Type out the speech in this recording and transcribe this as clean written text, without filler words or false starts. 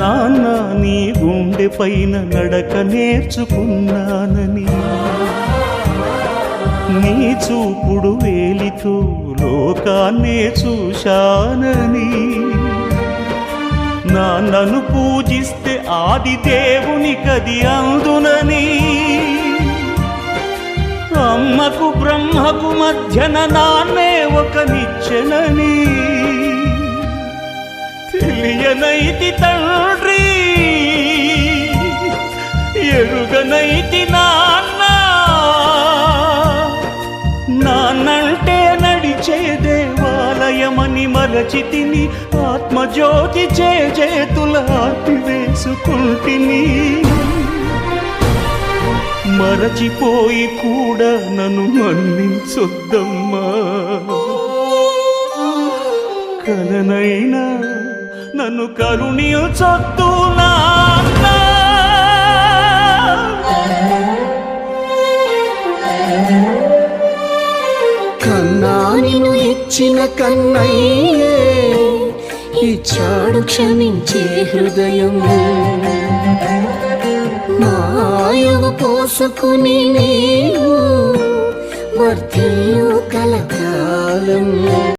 నాన్న నీ గుండె పైన నడక నేర్చుకున్నానని, నీ చూపుడు వేలితో లోకాన్నే చూశానని, నాన్నను పూజిస్తే ఆది దేవుని కది అందునని, అమ్మకు బ్రహ్మకు మధ్యన నాన్నే ఒక నిచ్చెనని తెలియనైతి తండ్రి, ఎరుగనైతి నాన్న. నాన్నంటే నడిచే దేవాలయమని మరచితిని, ఆత్మజ్యోతి చేతుల ఆపివేసుకుంటిని. మరచిపోయి కూడా నన్ను మన్నించొద్దమ్మా, కలనైనా నన్ను కరుణించొద్దు నాన్న. కన్నా నిన్ను ఇచ్చిన కన్నయ్యే ఇచ్చాడు క్షమించే హృదయం, మాయవు పోసుకుని నీవు వర్ధిల్లు కలకాలం.